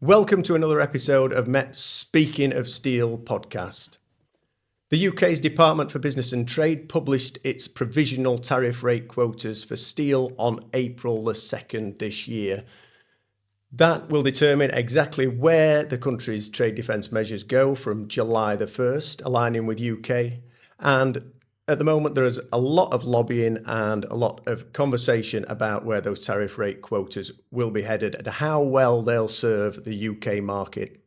Welcome to another episode of MEPS Speaking of Steel podcast. The UK's Department for Business and Trade published its provisional tariff rate quotas for steel on April the 2nd this year. That will determine exactly where the country's trade defence measures go from July the 1st, aligning with UK. And at the moment, there is a lot of lobbying and a lot of conversation about where those tariff rate quotas will be headed and how well they'll serve the UK market.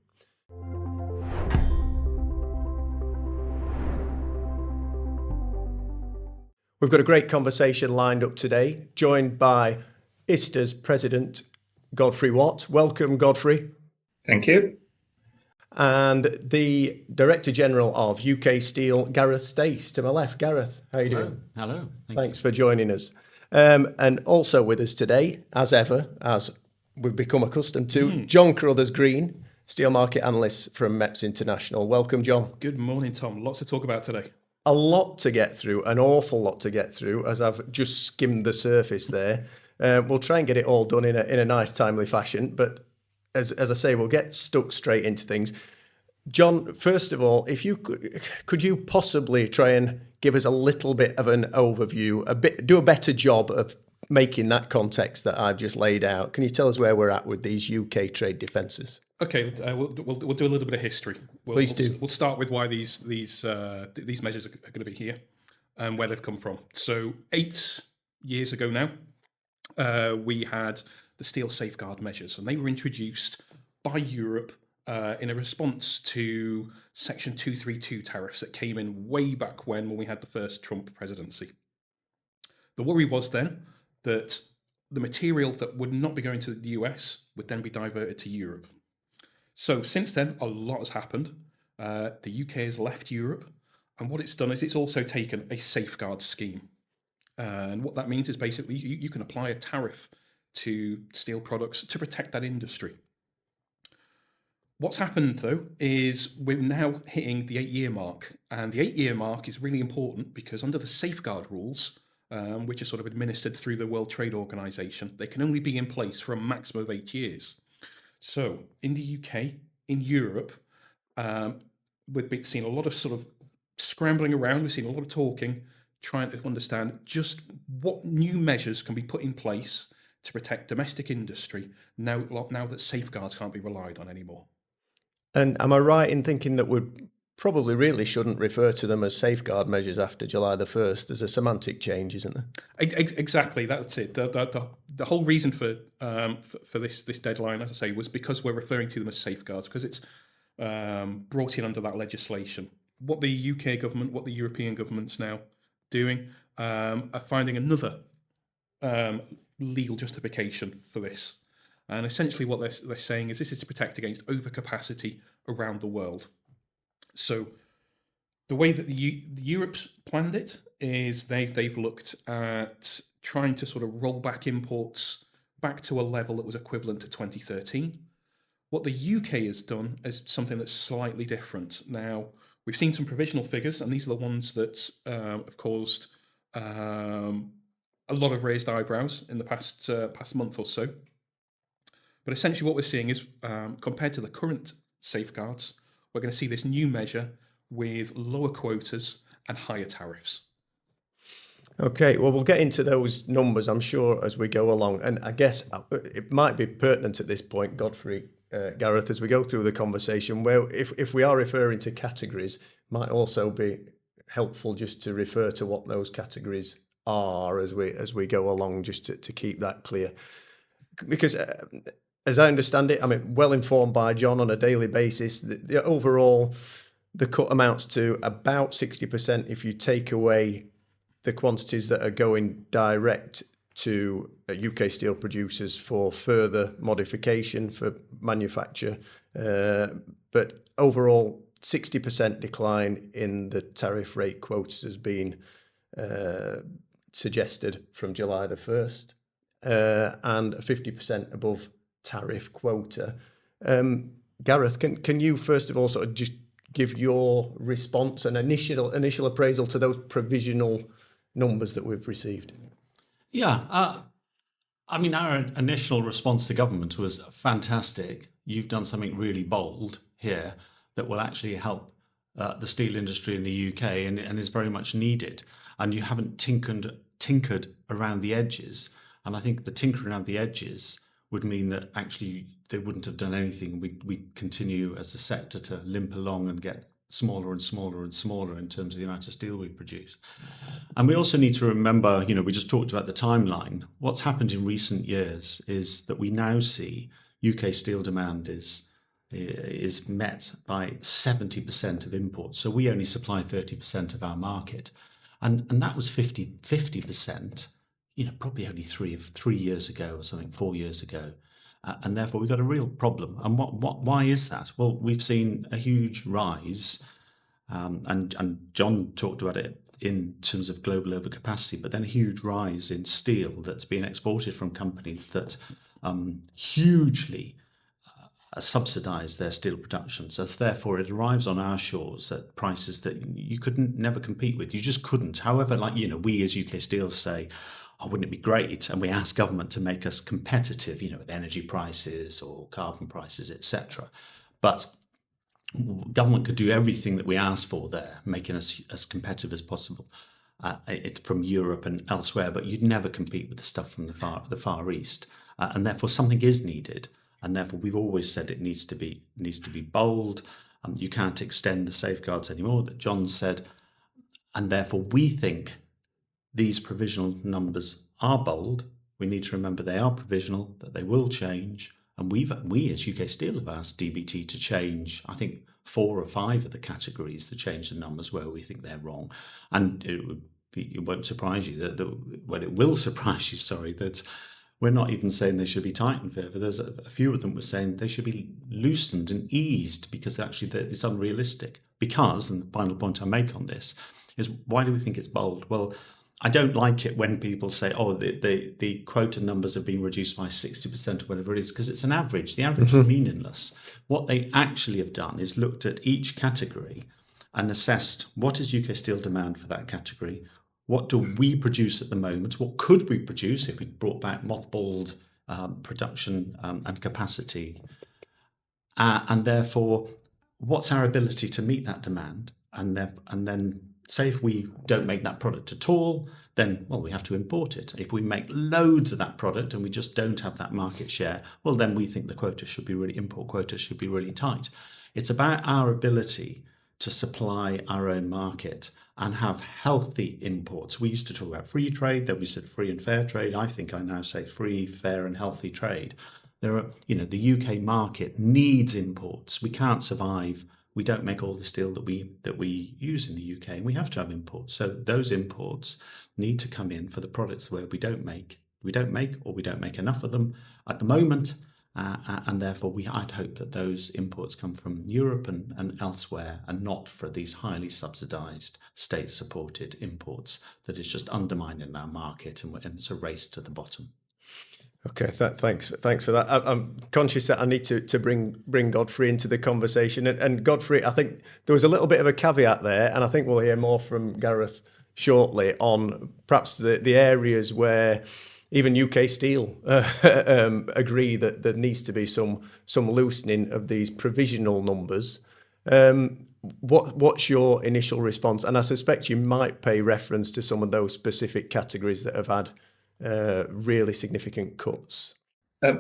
We've got a great conversation lined up today, joined by ISTA's president, Godfrey Watt. Welcome, Godfrey. Thank you. And the Director General of UK Steel, Gareth Stace, to my left. Gareth, how are you doing? Hello. Thanks for joining us. And also with us today, as ever, as we've become accustomed to, John Carruthers-Green, steel market analyst from MEPS International. Welcome, John. Good morning, Tom. Lots to talk about today. A lot to get through, an awful lot to get through, as I've just skimmed the surface there. We'll try and get it all done in a nice, timely fashion, but as I say, we'll get stuck straight into things. John, first of all, if you could you possibly try and give us a little bit of an overview, do a better job of making that context that I've just laid out? Can you tell us where we're at with these UK trade defences? Okay, we'll do a little bit of history. Please do. We'll start with why these measures are going to be here and where they've come from. So 8 years ago now, we had the steel safeguard measures, and they were introduced by Europe in a response to Section 232 tariffs that came in way back when we had the first Trump presidency. The worry was then that the material that would not be going to the US would then be diverted to Europe. So since then, a lot has happened. The UK has left Europe, and what it's done is it's also taken a safeguard scheme. And what that means is basically you can apply a tariff to steel products to protect that industry. What's happened, though, is we're now hitting the 8-year mark. And the 8-year mark is really important because under the safeguard rules, which are sort of administered through the World Trade Organization, they can only be in place for a maximum of 8 years. So in the UK, in Europe, we've been seeing a lot of sort of scrambling around. We've seen a lot of talking, trying to understand just what new measures can be put in place to protect domestic industry now that safeguards can't be relied on anymore. And am I right in thinking that we probably really shouldn't refer to them as safeguard measures after July the 1st? There's a semantic change, isn't there? Exactly, that's it. The whole reason for this deadline, as I say, was because we're referring to them as safeguards, because it's brought in under that legislation. What the UK government, what the European government's now doing, are finding another legal justification for this. And essentially what they're saying is this is to protect against overcapacity around the world. So the way that Europe's planned it is they've looked at trying to sort of roll back imports back to a level that was equivalent to 2013. What the UK has done is something that's slightly different. Now, we've seen some provisional figures, and these are the ones that have caused a lot of raised eyebrows in the past month or so. But essentially what we're seeing is, compared to the current safeguards, we're going to see this new measure with lower quotas and higher tariffs. Okay, well, we'll get into those numbers, I'm sure, as we go along. And I guess it might be pertinent at this point, Godfrey, Gareth, as we go through the conversation, where if we are referring to categories, might also be helpful just to refer to what those categories are as we go along, just to keep that clear. Because as I understand it, I mean, well informed by John on a daily basis, the overall, the cut amounts to about 60% if you take away the quantities that are going direct to UK steel producers for further modification for manufacture. But overall, 60% decline in the tariff rate quotas has been suggested from July the 1st, and 50% above tariff quota. Gareth, can you first of all sort of just give your response and initial appraisal to those provisional numbers that we've received? Yeah, I mean, our initial response to government was fantastic. You've done something really bold here that will actually help the steel industry in the UK and is very much needed. And you haven't tinkered around the edges. And I think the tinkering around the edges would mean that actually they wouldn't have done anything. We'd continue as a sector to limp along and get smaller and smaller and smaller in terms of the amount of steel we produce. And we also need to remember, we just talked about the timeline. What's happened in recent years is that we now see UK steel demand is met by 70% of imports. So we only supply 30% of our market. And that was 50%, probably only three years ago or something, 4 years ago. And therefore we've got a real problem. And why is that? Well, we've seen a huge rise, and John talked about it in terms of global overcapacity, but then a huge rise in steel that's being exported from companies that hugely subsidize their steel production. So therefore it arrives on our shores at prices that you couldn't never compete with. You just couldn't. However, we as UK Steel say, oh, wouldn't it be great? And we ask government to make us competitive, with energy prices or carbon prices, etc. But government could do everything that we ask for there, making us as competitive as possible. It's from Europe and elsewhere, but you'd never compete with the stuff from the Far East, and therefore something is needed. And therefore, we've always said it needs to be bold. You can't extend the safeguards anymore that John said, and therefore we think these provisional numbers are bold. We need to remember they are provisional, that they will change. And we as UK Steel have asked DBT to change, I think, 4 or 5 of the categories to change the numbers where we think they're wrong. And it won't surprise you it will surprise you, that we're not even saying they should be tightened further. There's a few of them were saying they should be loosened and eased because actually it's unrealistic. Because, and the final point I make on this is, why do we think it's bold? Well, I don't like it when people say, oh, the quota numbers have been reduced by 60% or whatever it is, because it's an average. The average is meaningless. What they actually have done is looked at each category and assessed what is UK Steel demand for that category, what do we produce at the moment, what could we produce if we brought back mothballed production and capacity, and therefore what's our ability to meet that demand, and then say if we don't make that product at all, then, well, we have to import it. If we make loads of that product and we just don't have that market share, well, then we think the import quota should be really tight. It's about our ability to supply our own market and have healthy imports. We used to talk about free trade, then we said free and fair trade. I think I now say free, fair and healthy trade. The UK market needs imports. We can't survive. We don't make all the steel that we use in the UK, and we have to have imports. So those imports need to come in for the products where we don't make enough of them at the moment, and therefore I'd hope that those imports come from Europe and elsewhere, and not for these highly subsidised, state-supported imports that is just undermining our market, and it's a race to the bottom. Okay, thanks for that. I'm conscious that I need to bring Godfrey into the conversation. And Godfrey, I think there was a little bit of a caveat there, and I think we'll hear more from Gareth shortly on perhaps the areas where even UK Steel agree that there needs to be some loosening of these provisional numbers. What's your initial response? And I suspect you might pay reference to some of those specific categories that have had really significant cuts.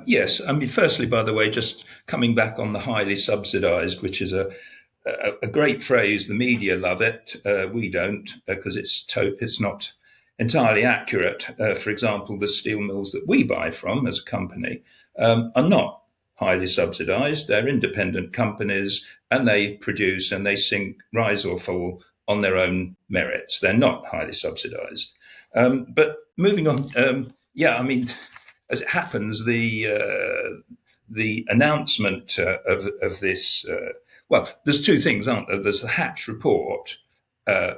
Yes, I mean, firstly, by the way, just coming back on the highly subsidised, which is a great phrase. The media love it. We don't, because it's not entirely accurate. For example, the steel mills that we buy from as a company are not highly subsidised. They're independent companies, and they produce and they sink, rise or fall on their own merits. They're not highly subsidised. But moving on, I mean, as it happens, the announcement of this, there's two things, aren't there? There's the Hatch report,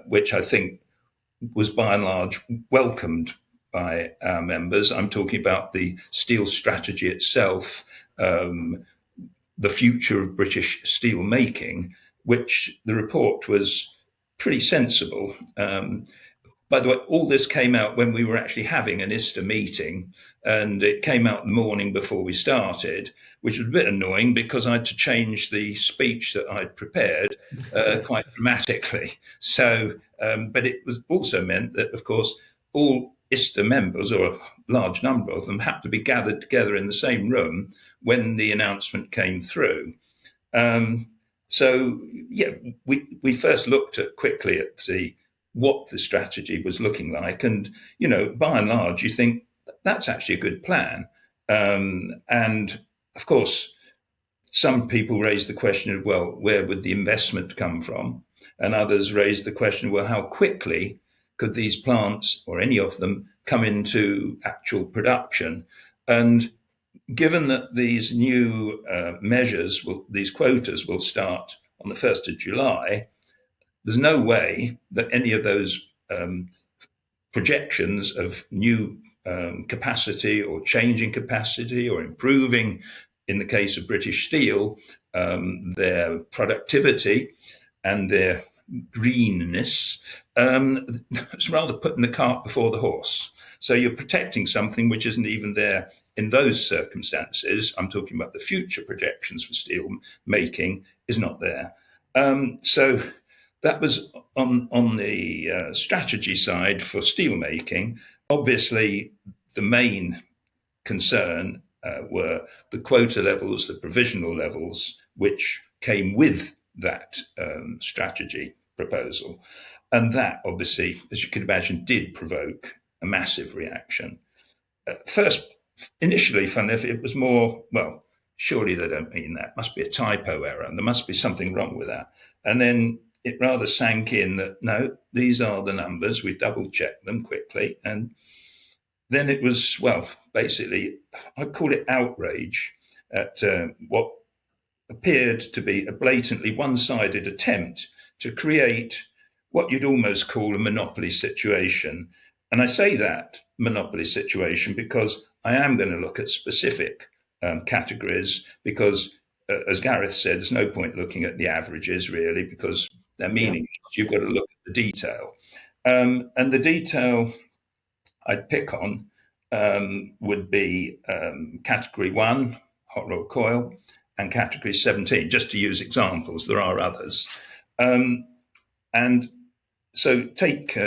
which I think was by and large welcomed by our members. I'm talking about the steel strategy itself, the future of British steel making, which the report was pretty sensible. by the way, all this came out when we were actually having an ISTA meeting, and it came out the morning before we started, which was a bit annoying because I had to change the speech that I'd prepared quite dramatically. So, but it was also meant that, of course, all ISTA members, or a large number of them, had to be gathered together in the same room when the announcement came through. So, yeah, we first looked at quickly at what the strategy was looking like. And, by and large, you think that's actually a good plan. And of course, some people raise the question of, well, where would the investment come from? And others raise the question, well, how quickly could these plants, or any of them, come into actual production? And given that these new measures, these quotas will start on the 1st of July, there's no way that any of those projections of new capacity, or changing capacity, or improving, in the case of British Steel, their productivity and their greenness, it's rather putting the cart before the horse. So you're protecting something which isn't even there in those circumstances. I'm talking about the future projections for steel making is not there. So that was on the strategy side for steel making. Obviously, the main concern were the quota levels, the provisional levels, which came with that strategy proposal. And that, obviously, as you can imagine, did provoke a massive reaction. First, initially, funny enough, it was more, well, surely they don't mean that. Must be a typo error. And there must be something wrong with that. And then it rather sank in that, no, these are the numbers. We double checked them quickly. And then it was, well, basically, I'd call it outrage at what appeared to be a blatantly one-sided attempt to create what you'd almost call a monopoly situation. And I say that monopoly situation because I am going to look at specific categories, because, as Gareth said, there's no point looking at the averages really, because they're meaningless. You've got to look at the detail. And the detail I'd pick on would be category 1, hot rolled coil, and category 17, just to use examples. There are others. And so take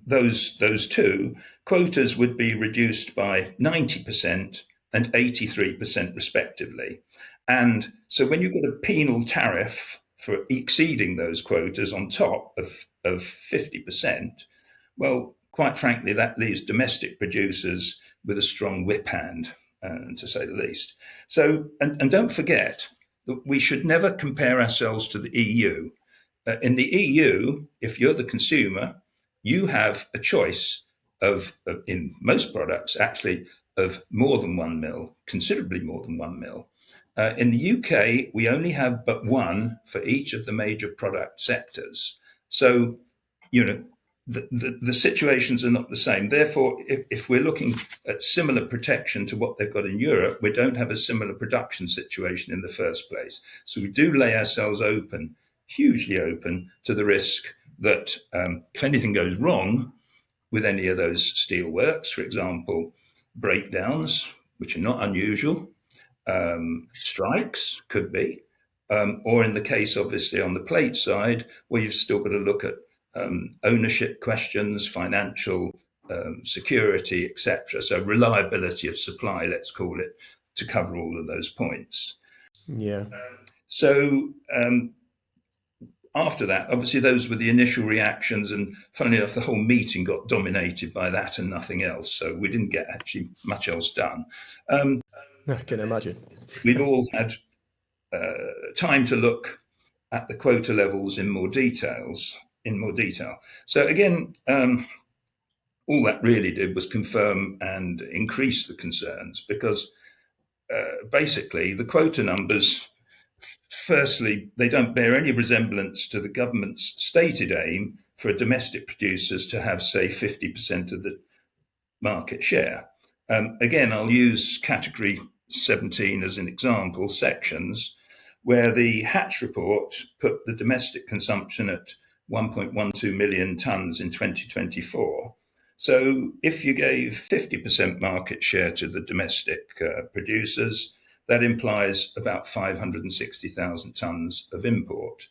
those two, quotas would be reduced by 90% and 83% respectively. And so when you've got a penal tariff for exceeding those quotas on top of 50%, well, quite frankly, that leaves domestic producers with a strong whip hand, to say the least. So, and don't forget that we should never compare ourselves to the EU. In the EU, if you're the consumer, you have a choice of in most products, actually, of more than 1 mil, considerably more than 1 mil. In the UK, we only have but one for each of the major product sectors. So, the situations are not the same. Therefore, if we're looking at similar protection to what they've got in Europe, we don't have a similar production situation in the first place. So we do lay ourselves open, hugely open, to the risk that if anything goes wrong with any of those steelworks, for example, breakdowns, which are not unusual, strikes could be, or in the case, obviously, on the plate side, where you've still got to look at ownership questions, financial security, etc. So reliability of supply, let's call it, to cover all of those points. Yeah. So after that, obviously, those were the initial reactions, and funnily enough, the whole meeting got dominated by that and nothing else. So we didn't get actually much else done. I can imagine. We've all had time to look at the quota levels in more detail. So again, all that really did was confirm and increase the concerns, because basically the quota numbers, firstly, they don't bear any resemblance to the government's stated aim for domestic producers to have, say, 50% of the market share. Again, I'll use category 17 as an example, sections, where the Hatch report put the domestic consumption at 1.12 million tonnes in 2024. So if you gave 50% market share to the domestic producers, that implies about 560,000 tonnes of import.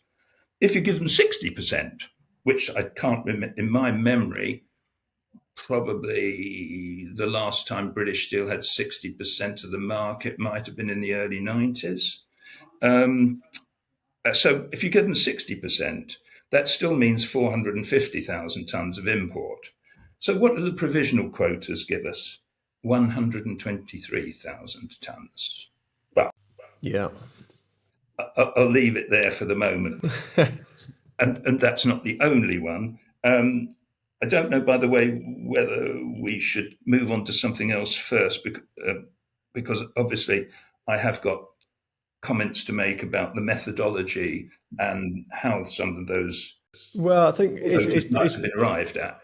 If you give them 60%, which I can't remember in my memory, probably the last time British Steel had 60% of the market might have been in the early 90s. So if you give them 60%, that still means 450,000 tonnes of import. So what do the provisional quotas give us? 123,000 tonnes. Well, Yeah. I'll leave it there for the moment. and that's not the only one. I don't know, by the way, whether we should move on to something else first, because obviously I have got comments to make about the methodology and how some of those Well, I think might have been arrived at.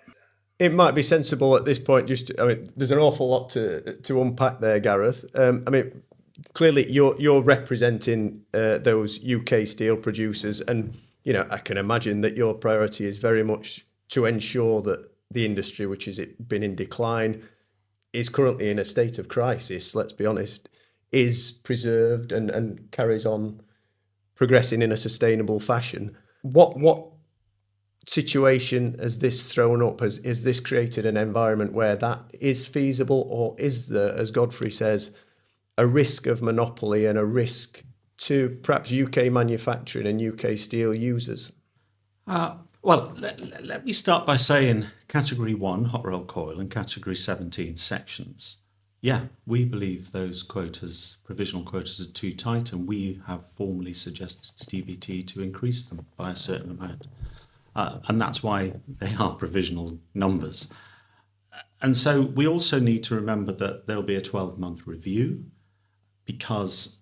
it might be sensible at this point. There's an awful lot to unpack there, Gareth. Clearly you're representing those UK steel producers, and I can imagine that your priority is very much to ensure that the industry, which has been in decline, is currently in a state of crisis, let's be honest, is preserved and carries on progressing in a sustainable fashion. What situation has this thrown up? Has this created an environment where that is feasible, or is there, as Godfrey says, a risk of monopoly and a risk to perhaps UK manufacturing and UK steel users? Well, let me start by saying Category 1, hot rolled coil, and Category 17, sections. Yeah, we believe those quotas, provisional quotas, are too tight, and we have formally suggested to DBT to increase them by a certain amount. And that's why they are provisional numbers. And so we also need to remember that there'll be a 12-month review because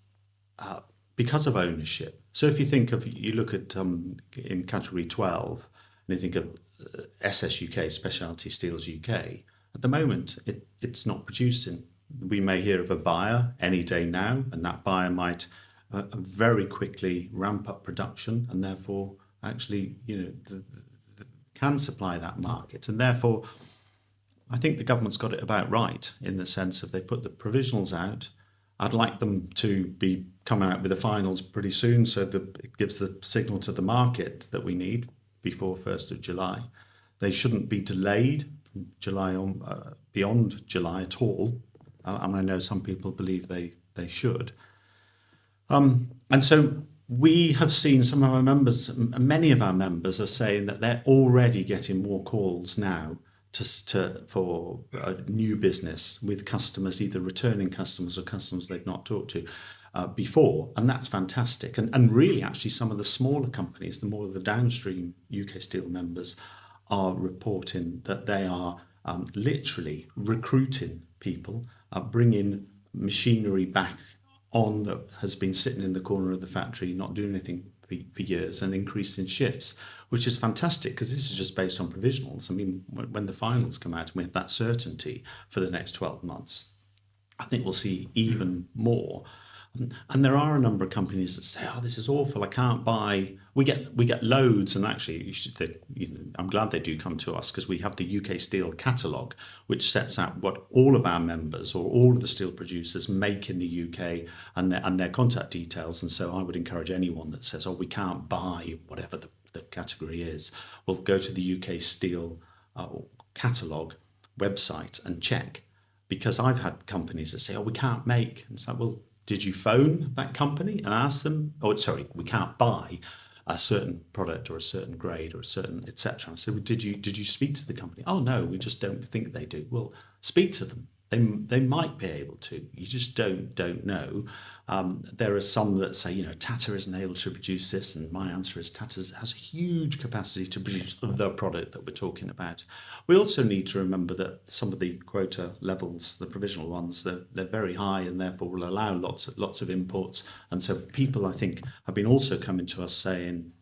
of ownership. So if you look at in Category 12, and you think of SSUK, Specialty Steels UK, at the moment it's not producing. We may hear of a buyer any day now, and that buyer might very quickly ramp up production, and therefore actually can supply that market. And therefore I think the government's got it about right, in the sense of they put the provisionals out. I'd like them to be coming out with the finals pretty soon, so that it gives the signal to the market that we need before 1st of July. They shouldn't be delayed from July on, beyond July at all. And I know some people believe they should. And so we have seen some of our members, many of our members are saying that they're already getting more calls now for new business with customers, either returning customers or customers they've not talked to before, and that's fantastic. And really, actually, some of the smaller companies, the more of the downstream UK Steel members, are reporting that they are literally recruiting people, bringing machinery back on that has been sitting in the corner of the factory, not doing anything for years, and increasing shifts, which is fantastic, because this is just based on provisionals. I mean, when the finals come out and we have that certainty for the next 12 months, I think we'll see even more. And there are a number of companies that say, "Oh, this is awful. I can't buy." We get loads, and actually, I'm glad they do come to us, because we have the UK Steel catalogue, which sets out what all of our members or all of the steel producers make in the UK and their contact details. And so I would encourage anyone that says, "Oh, we can't buy," whatever the category is, will go to the UK Steel catalogue website and check, because I've had companies that say, "Oh, we can't make," and it's like, well, did you phone that company and ask them, "Oh, sorry, we can't buy a certain product or a certain grade or a certain etc." So did you speak to the company? "Oh no, we just don't think they do." Well, speak to them. They might be able to. You just don't know. There are some that say, Tata isn't able to produce this, and my answer is Tata has a huge capacity to produce the product that we're talking about. We also need to remember that some of the quota levels, the provisional ones, they're very high, and therefore will allow lots of imports. And so people, I think, have been also coming to us saying,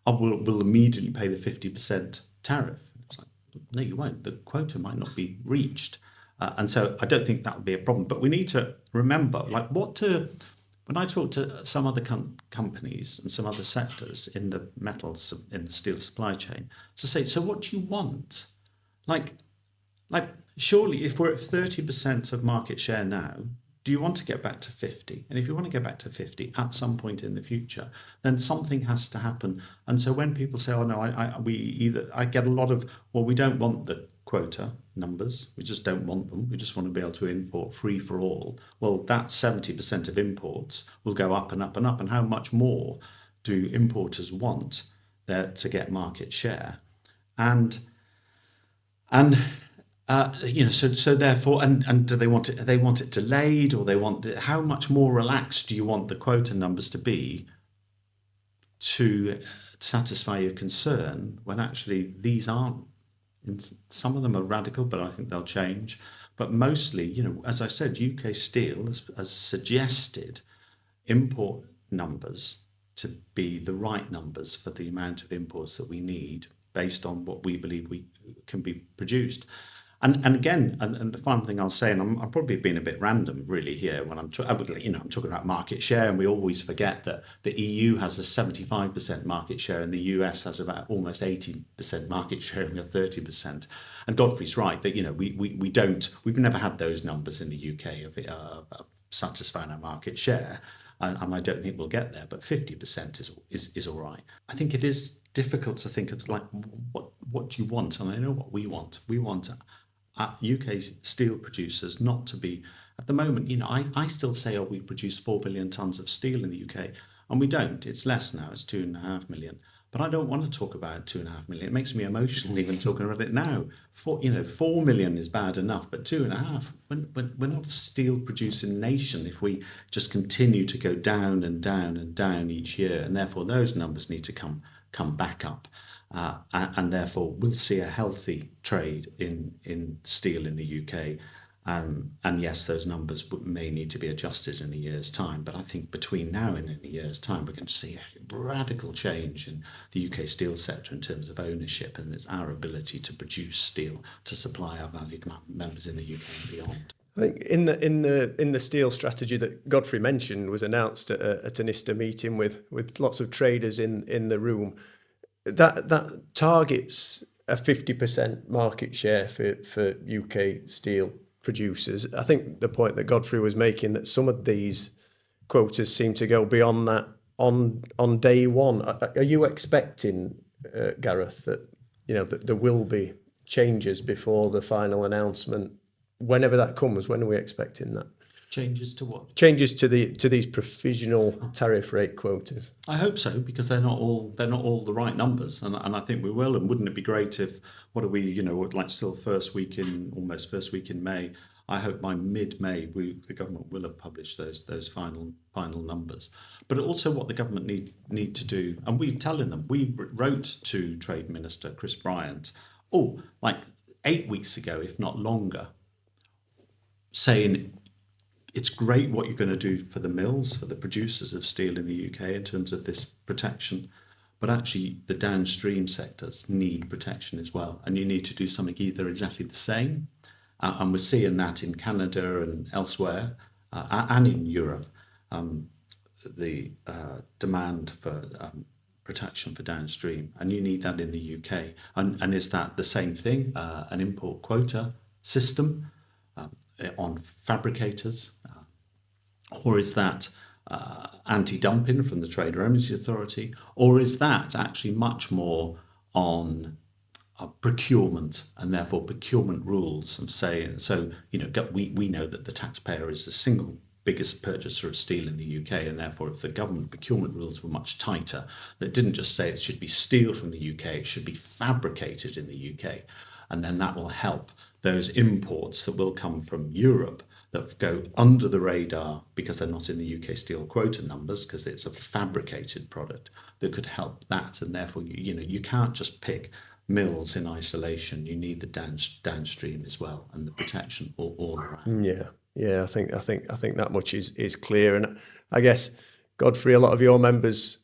"Oh, we'll immediately pay the 50% tariff." It's like, no, you won't. The quota might not be reached. And so I don't think that would be a problem. But we need to remember, what do when I talk to some other companies and some other sectors in the metals, in the steel supply chain, to say, so what do you want? Like surely if we're at 30% of market share now, do you want to get back to 50? And if you want to get back to 50 at some point in the future, then something has to happen. And so when people say, oh no, I get a lot of, well, we don't want the quota numbers. We just don't want them. We just want to be able to import free for all. Well, that 70% of imports will go up and up and up. And how much more do importers want there to get market share? And so therefore, and do they want it? They want it delayed, or they want how much more relaxed do you want the quota numbers to be to satisfy your concern? When actually these aren't. Some of them are radical, but I think they'll change. But mostly, as I said, UK Steel has suggested import numbers to be the right numbers for the amount of imports that we need based on what we believe we can be produced. And again, and the final thing I'll say, and I'm probably being a bit random really here when I'm talking about market share, and we always forget that the EU has a 75% market share and the US has about almost 80% market share, and we have 30%. And Godfrey's right that we've never had those numbers in the UK of satisfying our market share, and I don't think we'll get there. But 50% is all right. I think it is difficult to think of like what do you want, and I know what we want. We want UK steel producers not to be, at the moment, I still say, we produce 4 billion tonnes of steel in the UK, and we don't. It's less now, it's 2.5 million. But I don't want to talk about 2.5 million. It makes me emotional even talking about it now. 4 million is bad enough, but 2.5, we're not a steel producing nation if we just continue to go down and down and down each year, and therefore those numbers need to come back up. And therefore we'll see a healthy trade in steel in the UK. And yes, those numbers may need to be adjusted in a year's time, but I think between now and in a year's time, we're going to see a radical change in the UK steel sector in terms of ownership, and it's our ability to produce steel to supply our valued members in the UK and beyond. I think in the steel strategy that Godfrey mentioned was announced at an ISTA meeting with lots of traders in the room. That targets a 50% market share for UK steel producers. I think the point that Godfrey was making, that some of these quotas seem to go beyond that on day one. Are you expecting, Gareth, that that there will be changes before the final announcement, whenever that comes? When are we expecting that? Changes to what? Changes to these provisional tariff rate quotas. I hope so, because they're not all the right numbers, and I think we will. And wouldn't it be great if still first week in May? I hope by mid-May the government will have published those final numbers. But also what the government need to do, and we're telling them. We wrote to Trade Minister Chris Bryant, 8 weeks ago, if not longer, saying, it's great what you're going to do for the mills, for the producers of steel in the UK in terms of this protection, but actually the downstream sectors need protection as well. And you need to do something either exactly the same, and we're seeing that in Canada and elsewhere, and in Europe, the demand for protection for downstream, and you need that in the UK. And is that the same thing, an import quota system on fabricators, or is that anti-dumping from the Trade Remedies Authority, or is that actually much more on procurement, and therefore procurement rules, and saying, we know that the taxpayer is the single biggest purchaser of steel in the UK, and therefore if the government procurement rules were much tighter, that didn't just say it should be steel from the UK, it should be fabricated in the UK, and then that will help those imports that will come from Europe that go under the radar because they're not in the UK steel quota numbers, because it's a fabricated product, that could help that. And therefore, you can't just pick mills in isolation. You need the downstream as well, and the protection all around. Yeah. I think that much is clear. And I guess, Godfrey, a lot of your members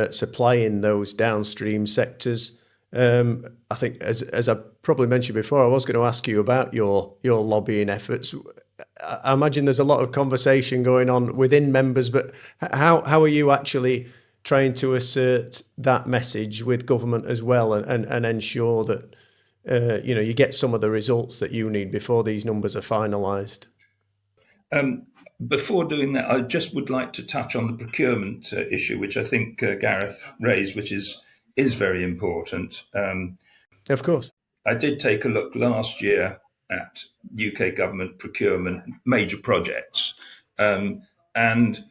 supply in those downstream sectors. I think, as I probably mentioned before, I was going to ask you about your lobbying efforts. I imagine there's a lot of conversation going on within members, but how are you actually trying to assert that message with government as well, and ensure that you get some of the results that you need before these numbers are finalised? Before doing that, I just would like to touch on the procurement issue, which I think Gareth raised, which is very important. Of course. I did take a look last year at UK government procurement major projects, and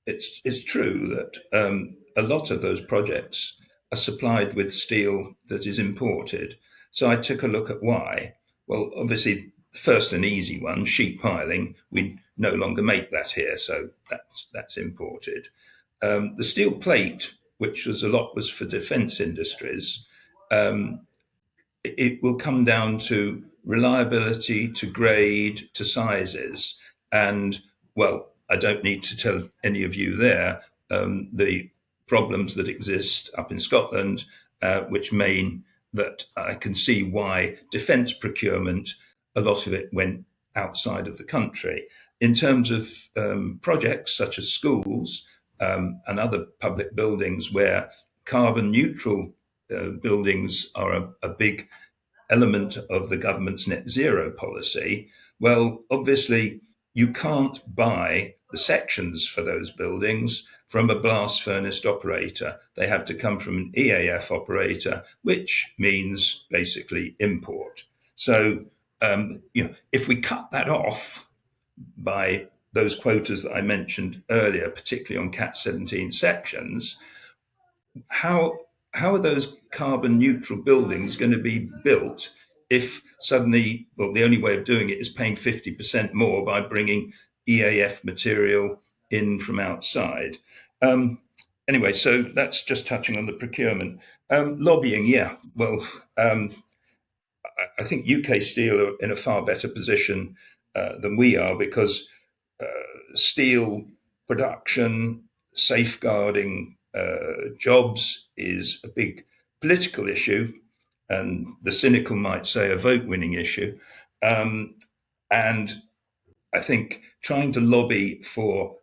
it's true that a lot of those projects are supplied with steel that is imported. So I took a look at why. Well, obviously, first and easy one, sheet piling, we no longer make that here, so that's imported. The steel plate, which was a lot was for defence industries, it will come down to reliability, to grade, to sizes. And, well, I don't need to tell any of you there the problems that exist up in Scotland, which mean that I can see why defence procurement, a lot of it went outside of the country. In terms of projects such as schools and other public buildings where carbon neutral buildings are a big element of the government's net zero policy, well, obviously, you can't buy the sections for those buildings from a blast furnace operator. They have to come from an EAF operator, which means basically import. So, if we cut that off by those quotas that I mentioned earlier, particularly on Cat 17 sections, how are those carbon neutral buildings going to be built if suddenly, well, the only way of doing it is paying 50% more by bringing EAF material in from outside? Anyway, so that's just touching on the procurement. Lobbying, yeah, well, I think UK Steel are in a far better position than we are, because steel production, safeguarding jobs is a big political issue, and the cynical might say a vote-winning issue. And I think trying to lobby for,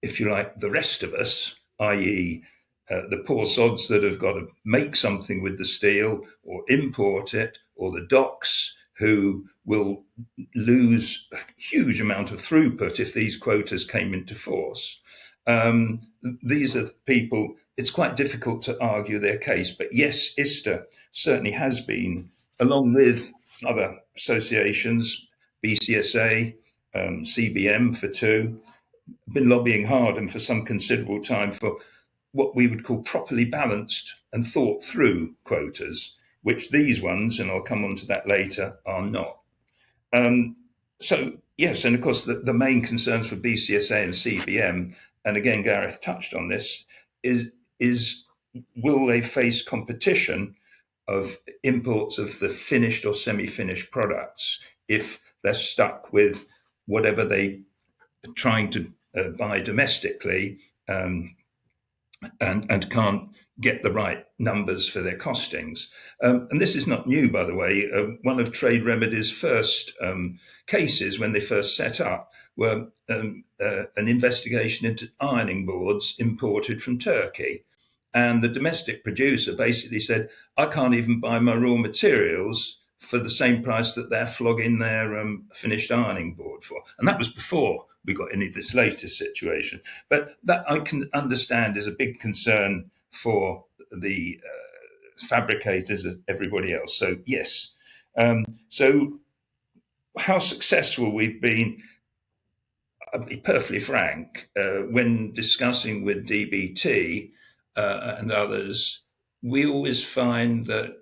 if you like, the rest of us, i.e., the poor sods that have got to make something with the steel or import it, or the docks who will lose a huge amount of throughput if these quotas came into force. These are the people, it's quite difficult to argue their case. But yes, ISTA certainly has been, along with other associations, BCSA, CBM for two, been lobbying hard and for some considerable time for what we would call properly balanced and thought through quotas, which these ones, and I'll come on to that later, are not. So, yes, and of course, the main concerns for BCSA and CBM, and again, Gareth touched on this, is will they face competition of imports of the finished or semi-finished products if they're stuck with whatever they are trying to buy domestically, and can't get the right numbers for their costings. And this is not new, by the way. One of Trade Remedy's first cases when they first set up were an investigation into ironing boards imported from Turkey. And the domestic producer basically said, I can't even buy my raw materials for the same price that they're flogging their finished ironing board for. And that was before we got into this latest situation. But that I can understand is a big concern for the fabricators as everybody else. So, yes. So how successful we've been, I'll be perfectly frank, when discussing with DBT and others, we always find that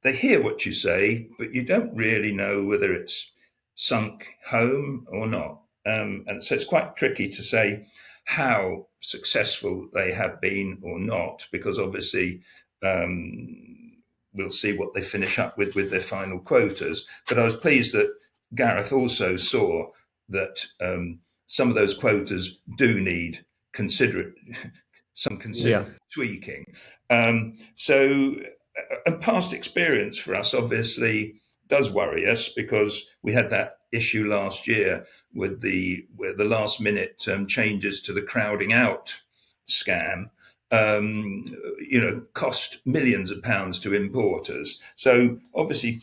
they hear what you say, but you don't really know whether it's sunk home or not. And so it's quite tricky to say how successful they have been or not, because obviously we'll see what they finish up with their final quotas. But I was pleased that Gareth also saw that some of those quotas do need some tweaking. So past experience for us obviously does worry us, because we had that issue last year with the last minute changes to the crowding out scam, cost millions of pounds to importers. So obviously,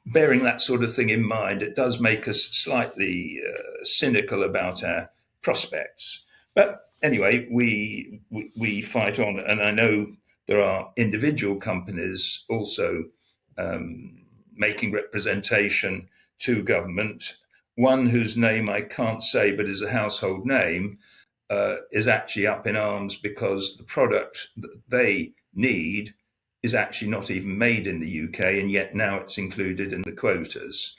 bearing that sort of thing in mind, it does make us slightly cynical about our prospects. But anyway, we fight on, and I know there are individual companies also making representation to government. One whose name I can't say, but is a household name, is actually up in arms because the product that they need is actually not even made in the UK, and yet now it's included in the quotas.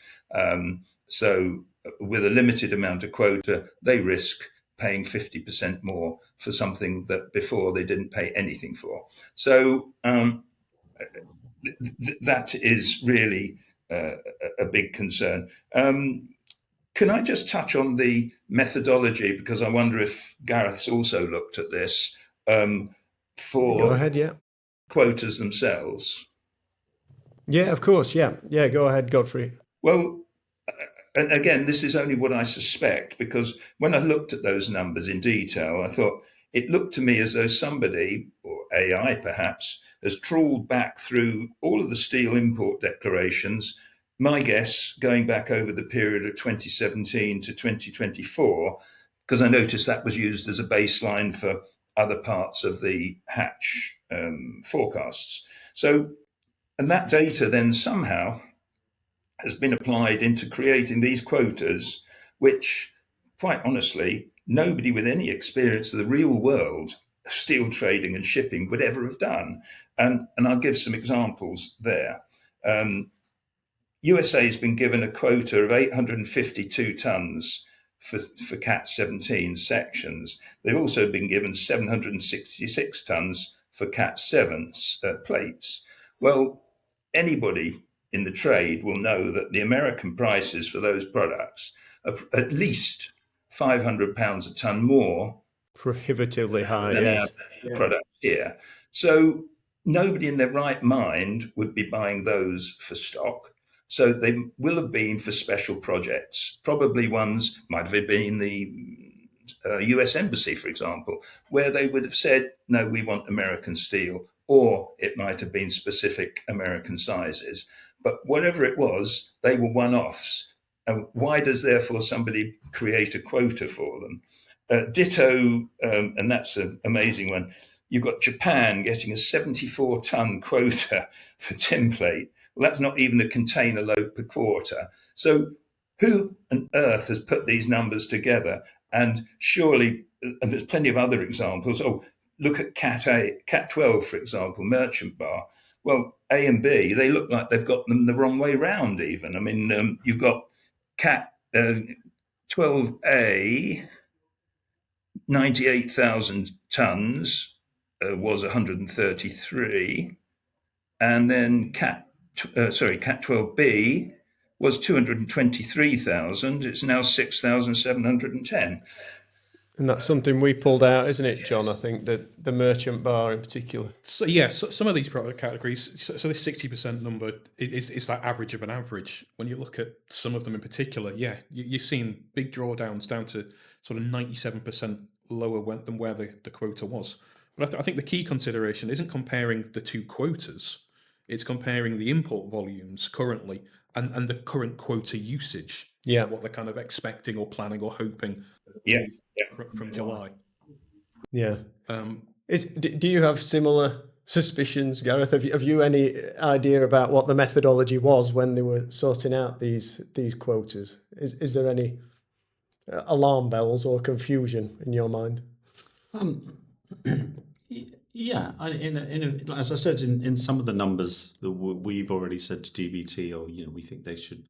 So with a limited amount of quota, they risk paying 50% more for something that before they didn't pay anything for. So that is really a big concern. Can I just touch on the methodology, because I wonder if Gareth's also looked at this, for Go ahead, yeah. quotas themselves? Yeah, of course, yeah. Yeah, go ahead, Godfrey. Well, and again, this is only what I suspect, because when I looked at those numbers in detail, I thought it looked to me as though somebody, or AI perhaps, has trawled back through all of the steel import declarations, my guess, going back over the period of 2017 to 2024, because I noticed that was used as a baseline for other parts of the Hatch forecasts. So, and that data then somehow has been applied into creating these quotas, which, quite honestly, nobody with any experience of the real world of steel trading and shipping would ever have done. And I'll give some examples there. USA has been given a quota of 852 tonnes for Cat 17 sections. They've also been given 766 tonnes for Cat 7 plates. Well, anybody in the trade will know that the American prices for those products are at least £500 a tonne more Prohibitively high, than yes. our products here. So nobody in their right mind would be buying those for stock. So they will have been for special projects. Probably ones might have been the US Embassy, for example, where they would have said, no, we want American steel, or it might have been specific American sizes. But whatever it was, they were one-offs. And why does therefore somebody create a quota for them? Ditto, and that's an amazing one. You've got Japan getting a 74-ton quota for tinplate. Well, that's not even a container load per quarter. So who on earth has put these numbers together? And surely, and there's plenty of other examples. Oh, look at Cat 12, for example, merchant bar. Well, A and B, they look like they've got them the wrong way round even. I mean, you've got Cat 12A, 98,000 tonnes, was 133. And then Cat 12B was 223,000. It's now 6,710. And that's something we pulled out, isn't it, John? I think that the merchant bar in particular. So yeah, so some of these product categories, so this 60% number is that average of an average. When you look at some of them in particular, yeah, you're seeing big drawdowns down to sort of 97% lower than where the quota was. But I think the key consideration isn't comparing the two quotas. It's comparing the import volumes currently and the current quota usage. Yeah. What they're kind of expecting or planning or hoping from July. Yeah. Do you have similar suspicions, Gareth? Have you any idea about what the methodology was when they were sorting out these quotas? Is there any alarm bells or confusion in your mind? Yeah, as I said, in some of the numbers that we've already said to DBT, or we think they should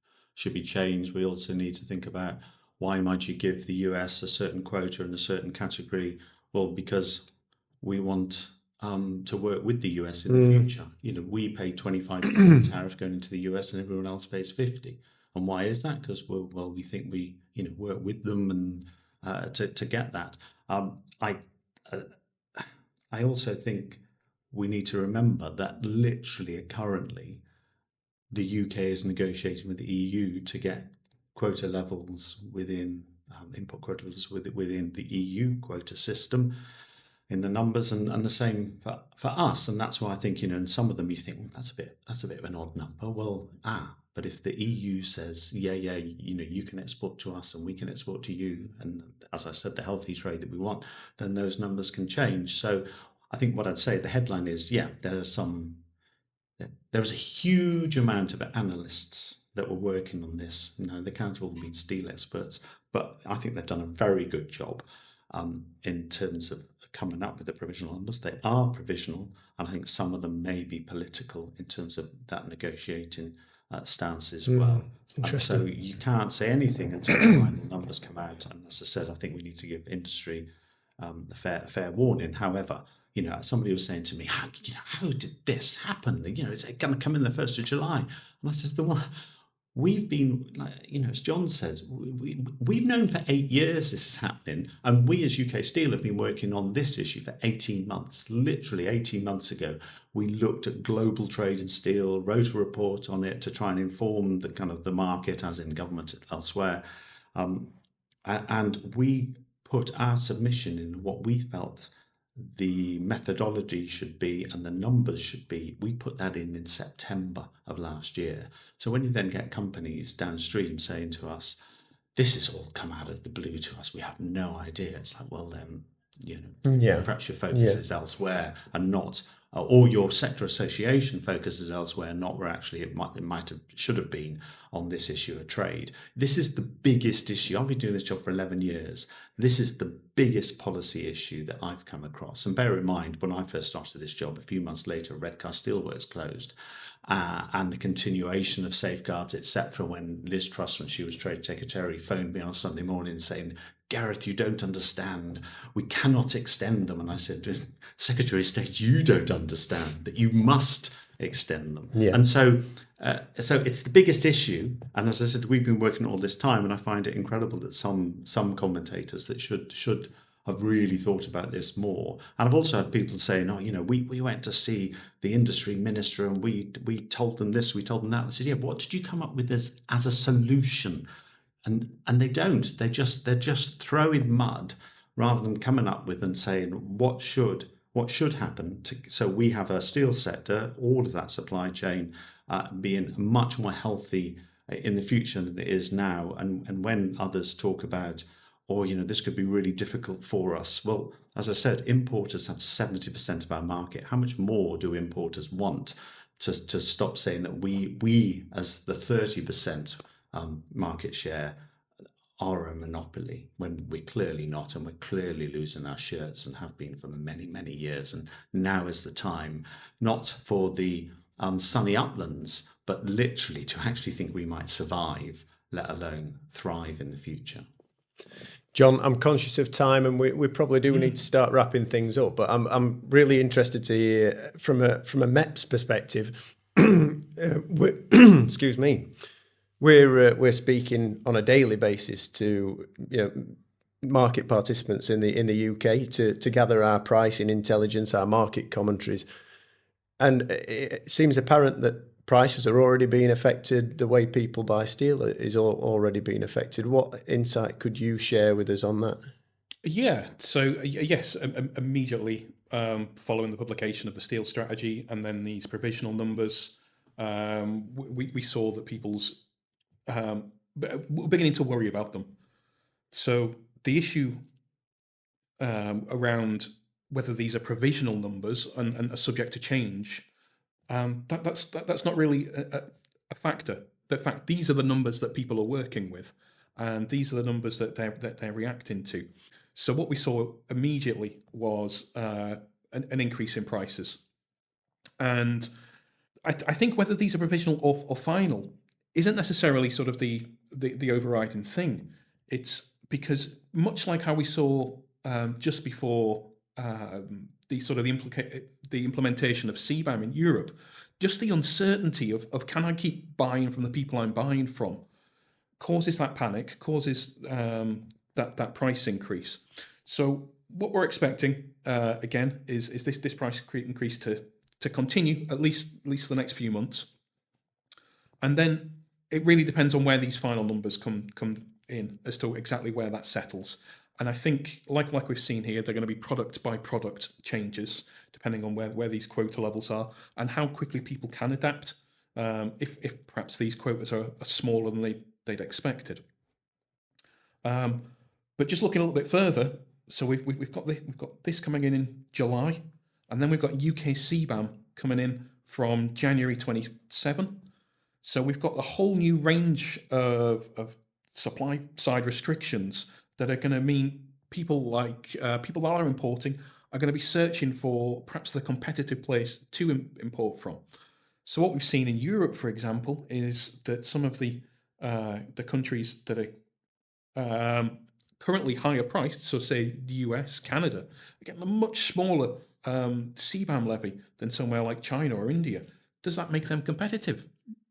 be changed. We also need to think about, why might you give the US a certain quota in a certain category? Well, because we want to work with the US in the future. We pay 25% tariff going into the US, and everyone else pays 50%. And why is that? Because we think we work with them and to get that. I also think we need to remember that literally currently the UK is negotiating with the EU to get quota levels within input quotas within the EU quota system in the numbers, and the same for us. And that's why I think, in some of them you think, that's a bit of an odd number. Well, but if the EU says, yeah, you can export to us and we can export to you, and as I said, the healthy trade that we want, then those numbers can change. So I think what I'd say, the headline is, there was a huge amount of analysts that were working on this. They can't all be steel experts, but I think they've done a very good job in terms of coming up with the provisional numbers. They are provisional, and I think some of them may be political in terms of that negotiating stance as well. Interesting. So you can't say anything until the final numbers come out. And as I said, I think we need to give industry a fair warning. However, somebody was saying to me, how did this happen? Is it going to come in the 1st of July? And I said, well, we've been, as John said, we've known for 8 years this is happening. And we as UK Steel have been working on this issue for 18 months. Literally 18 months ago, we looked at global trade in steel, wrote a report on it to try and inform the market, as in government elsewhere. And we put our submission in what we felt the methodology should be and the numbers should be. We put that in September of last year. So when you then get companies downstream saying to us, this has all come out of the blue to us, we have no idea, it's like, well then, perhaps your focus is elsewhere and not, or your sector association focuses elsewhere, not where actually it should have been on this issue of trade. This is the biggest issue. I've been doing this job for 11 years. This is the biggest policy issue that I've come across. And bear in mind, when I first started this job, a few months later, Redcar Steelworks closed. And the continuation of safeguards, etc. When Liz Truss, when she was Trade Secretary, phoned me on a Sunday morning saying, Gareth, you don't understand. We cannot extend them. And I said, Secretary of State, you don't understand that you must extend them. Yeah. And so it's the biggest issue. And as I said, we've been working all this time, and I find it incredible that some commentators that should have really thought about this more. And I've also had people saying, we went to see the industry minister and we told them this, we told them that. And I said, what did you come up with as a solution? And they don't. They're just throwing mud rather than coming up with and saying what should happen so we have a steel sector, all of that supply chain being much more healthy in the future than it is now. And when others talk about, this could be really difficult for us. Well, as I said, importers have 70% of our market. How much more do importers want to stop saying that we as the 30% market share are a monopoly, when we're clearly not, and we're clearly losing our shirts and have been for many, many years. And now is the time, not for the sunny uplands, but literally to actually think we might survive, let alone thrive in the future. John, I'm conscious of time, and we probably do need to start wrapping things up. But I'm really interested to hear from a MEPS perspective. Excuse me. We're speaking on a daily basis to market participants in the UK to gather our pricing intelligence, our market commentaries, and it seems apparent that prices are already being affected. The way people buy steel is already being affected. What insight could you share with us on that? Yeah, so yes, immediately following the publication of the steel strategy and then these provisional numbers, we saw that people's were beginning to worry about them. So the issue around whether these are provisional numbers and are subject to change, that's not really a factor. In fact, these are the numbers that people are working with, and these are the numbers that they're reacting to. So what we saw immediately was an increase in prices, and I think whether these are provisional or final isn't necessarily sort of the overriding thing. It's because much like how we saw just before the implementation of CBAM in Europe, just the uncertainty of can I keep buying from the people I'm buying from causes that panic, causes that price increase. So what we're expecting again is this price increase to continue at least for the next few months, and then it really depends on where these final numbers come in as to exactly where that settles. And I think, like we've seen here, they're going to be product by product changes depending on where these quota levels are and how quickly people can adapt. If perhaps these quotas are smaller than they'd expected. But just looking a little bit further, so we've got this coming in July, and then we've got UK CBAM coming in from January 27. So we've got a whole new range of supply side restrictions that are going to mean people that are importing are going to be searching for perhaps the competitive place to import from. So what we've seen in Europe, for example, is that some of the countries that are currently higher priced, so say the US, Canada, are getting a much smaller CBAM levy than somewhere like China or India. Does that make them competitive?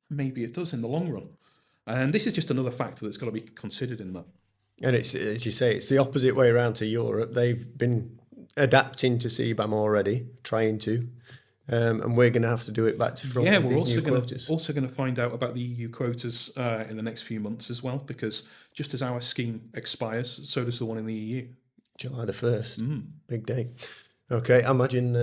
Maybe it does in the long run. And this is just another factor that's got to be considered in that. And it's, as you say, it's the opposite way around to Europe. They've been adapting to CBAM already, trying to, and we're going to have to do it back to front. Yeah, we're also going to find out about the EU quotas in the next few months as well, because just as our scheme expires, so does the one in the EU. July the 1st, big day. Okay, I imagine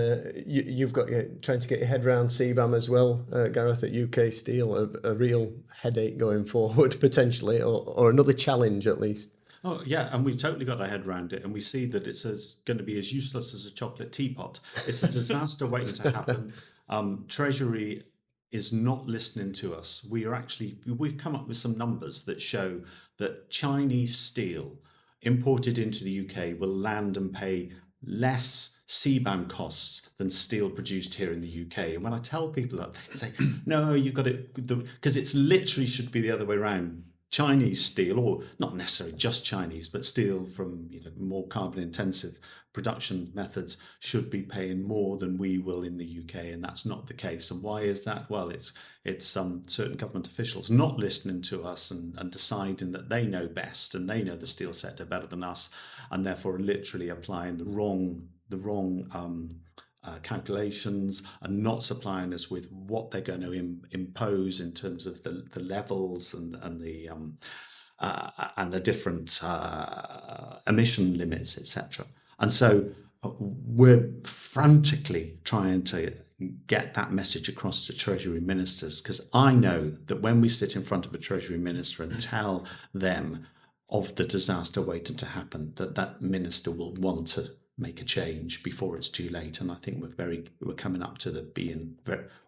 you've got trying to get your head around CBAM as well, Gareth, at UK Steel, a real headache going forward potentially, or another challenge at least. Oh, yeah, and we've totally got our head around it, and we see that it's going to be as useless as a chocolate teapot. It's a disaster waiting to happen. Treasury is not listening to us. We've come up with some numbers that show that Chinese steel imported into the UK will land and pay less CBAM costs than steel produced here in the UK. And when I tell people that, they say, no, you've got it, because it's literally should be the other way around. Chinese steel, or not necessarily just Chinese, but steel from more carbon intensive production methods should be paying more than we will in the UK, and that's not the case. And why is that? Well, it's certain government officials not listening to us and deciding that they know best and they know the steel sector better than us, and therefore literally applying the wrong calculations and not supplying us with what they're going to impose in terms of the levels and the different emission limits, etc. And so we're frantically trying to get that message across to Treasury ministers, because I know that when we sit in front of a Treasury minister and tell them of the disaster waiting to happen, that minister will want to make a change before it's too late. And I think we're coming up to being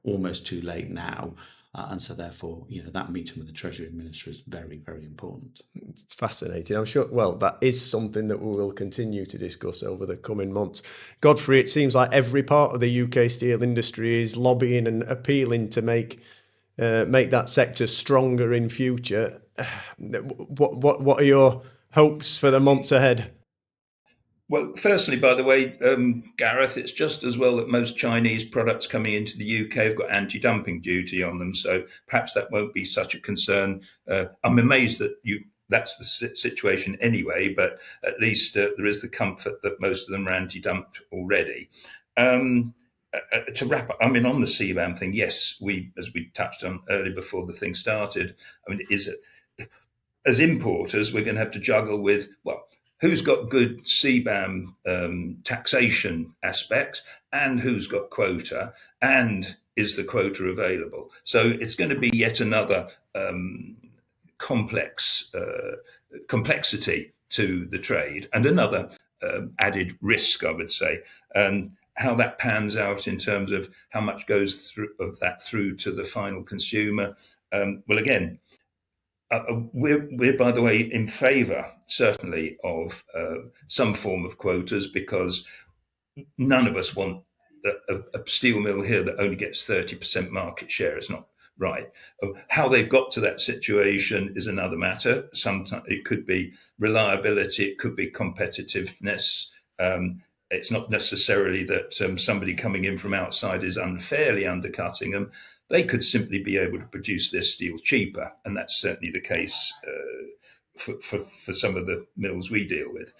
almost too late now. And so therefore, that meeting with the Treasury Minister is very, very important. Fascinating. I'm sure, well, that is something that we will continue to discuss over the coming months. Godfrey, it seems like every part of the UK steel industry is lobbying and appealing to make that sector stronger in future. What are your hopes for the months ahead? Well, firstly, by the way, Gareth, it's just as well that most Chinese products coming into the UK have got anti-dumping duty on them, so perhaps that won't be such a concern. I'm amazed that that's the situation anyway, but at least there is the comfort that most of them are anti-dumped already. To wrap up, on the CBAM thing, yes, as we touched on earlier before the thing started, as importers, we're going to have to juggle with, who's got good CBAM taxation aspects and who's got quota, and is the quota available? So it's going to be yet another complexity to the trade, and another added risk, I would say. How that pans out in terms of how much goes through to the final consumer. Well, again, we're by the way in favour certainly of some form of quotas, because none of us want a steel mill here that only gets 30% market share. It's not right. How they've got to that situation is another matter. Sometimes it could be reliability, it could be competitiveness. It's not necessarily that somebody coming in from outside is unfairly undercutting them. They could simply be able to produce their steel cheaper, and that's certainly the case for some of the mills we deal with.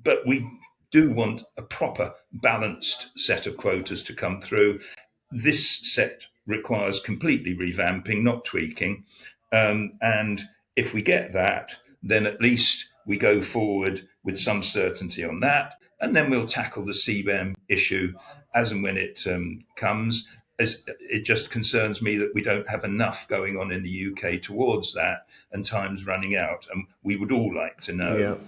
But we do want a proper balanced set of quotas to come through. This set requires completely revamping, not tweaking. And if we get that, then at least we go forward with some certainty on that. And then we'll tackle the CBAM issue as and when it comes. As it just concerns me that we don't have enough going on in the UK towards that, and time's running out. And we would all like to know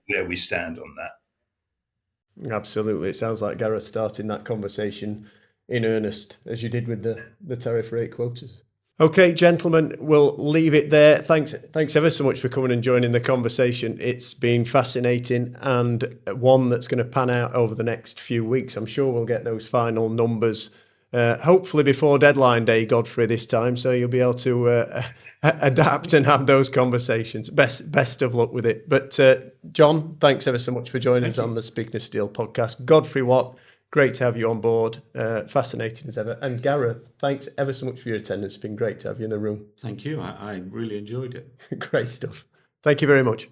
where we stand on that. Absolutely. It sounds like Gareth starting that conversation in earnest, as you did with the tariff rate quotas. Okay, gentlemen, we'll leave it there. Thanks ever so much for coming and joining the conversation. It's been fascinating, and one that's going to pan out over the next few weeks. I'm sure we'll get those final numbers, hopefully before deadline day, Godfrey, this time, so you'll be able to adapt and have those conversations. Best of luck with it. But John, thanks ever so much for joining us on the Speaking of Steel podcast. Godfrey Watt, great to have you on board. Fascinating as ever. And Gareth, thanks ever so much for your attendance. It's been great to have you in the room. Thank you. I really enjoyed it. Great stuff. Thank you very much.